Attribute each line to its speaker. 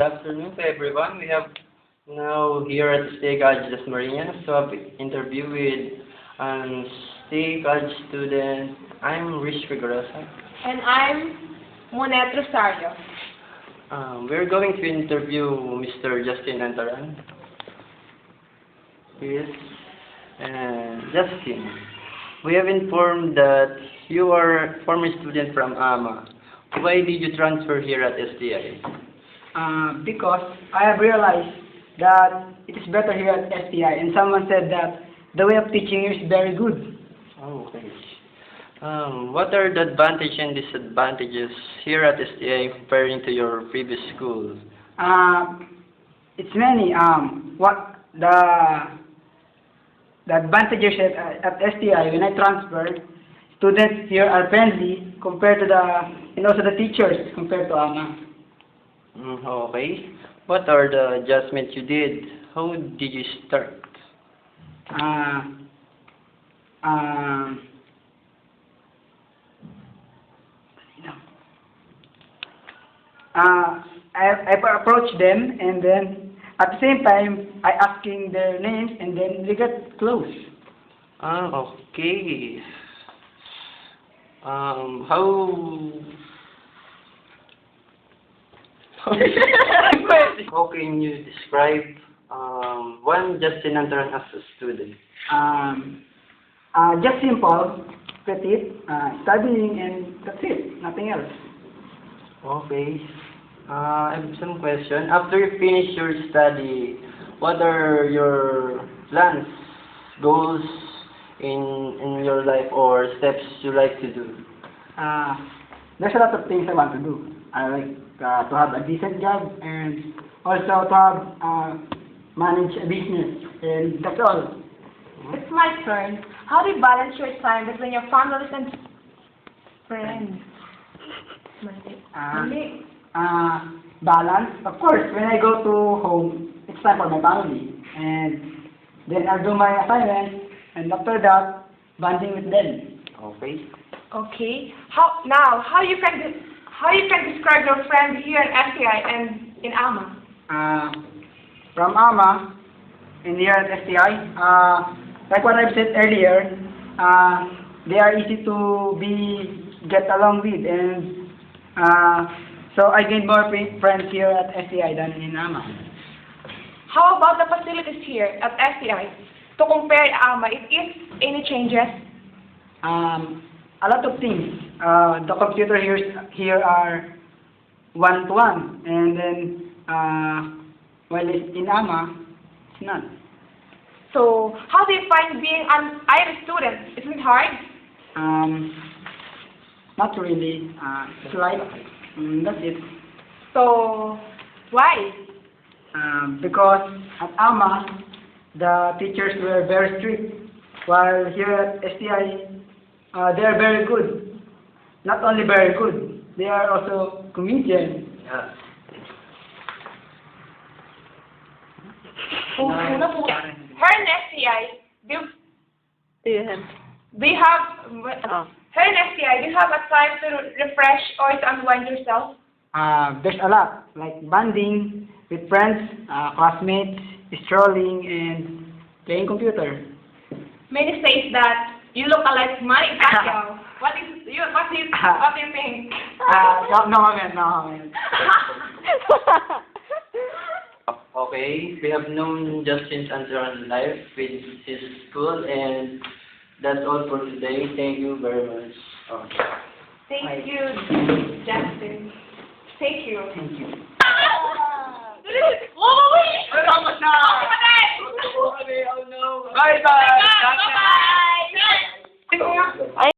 Speaker 1: Good afternoon to everyone. We have now here at Stay College Las Marinas to have an interview with Stay College student. I'm Rich Figueroa.
Speaker 2: And I'm Monet Rosario.
Speaker 1: We're going to interview Mr. Justin Antaran. Yes. And Justin, we have informed that you are a former student from AMA. Why did you transfer here at STI?
Speaker 3: Because I have realized that it is better here at STI, and someone said that the way of teaching here is very good.
Speaker 1: Oh, okay. What are the advantages and disadvantages here at STI comparing to your previous school?
Speaker 3: It's many. What the advantages at STI when I transferred, students here are friendly compared to and also the teachers compared to AMA.
Speaker 1: Okay. What are the adjustments you did? How did you start? I approached them, and then at the same time I asking their names, and then we got close. Okay. How can you describe one Justin Antaran as a student?
Speaker 3: Just simple, petite, studying, and that's it. Nothing else.
Speaker 1: Okay. I have some question. After you finish your study, what are your plans, goals in your life, or steps you like to do?
Speaker 3: There's a lot of things I want to do. I like to have a decent job, and also to have manage a business, and that's all.
Speaker 2: It's my turn. How do you balance your time between your family and friends?
Speaker 3: Balance. Of course, when I go to home, it's time for my family, and then I'll do my assignments, and after that, bonding with them.
Speaker 1: Okay.
Speaker 2: Okay. How you can describe your friend here at STI and in AMA?
Speaker 3: From AMA, in here at STI, like what I've said earlier, they are easy to get along with, and so I gained more friends here at STI than in AMA.
Speaker 2: How about the facilities here at STI? To compare AMA, is any changes?
Speaker 3: A lot of things. The computer here are one-to-one, and then while in AMA, it's not.
Speaker 2: So, how do you find being an Irish student? Isn't it hard?
Speaker 3: Not really. It's like that's it.
Speaker 2: So, why?
Speaker 3: Because at AMA, the teachers were very strict, while here at STI, they are very good. Not only very good, they are also comedians.
Speaker 1: Yeah.
Speaker 2: Here in STI, do you have here in STI, do you have a time to refresh or to unwind yourself?
Speaker 3: There's a lot, like bonding with friends, classmates, strolling, and playing computer.
Speaker 2: Many say that you look alike Manny Pacquiao. What do you think?
Speaker 3: No comment.
Speaker 1: Okay, we have known Justin Antaran live with his school, and that's all for today. Thank you very much.
Speaker 2: Thank you, Justin. Thank you.
Speaker 3: Thank you.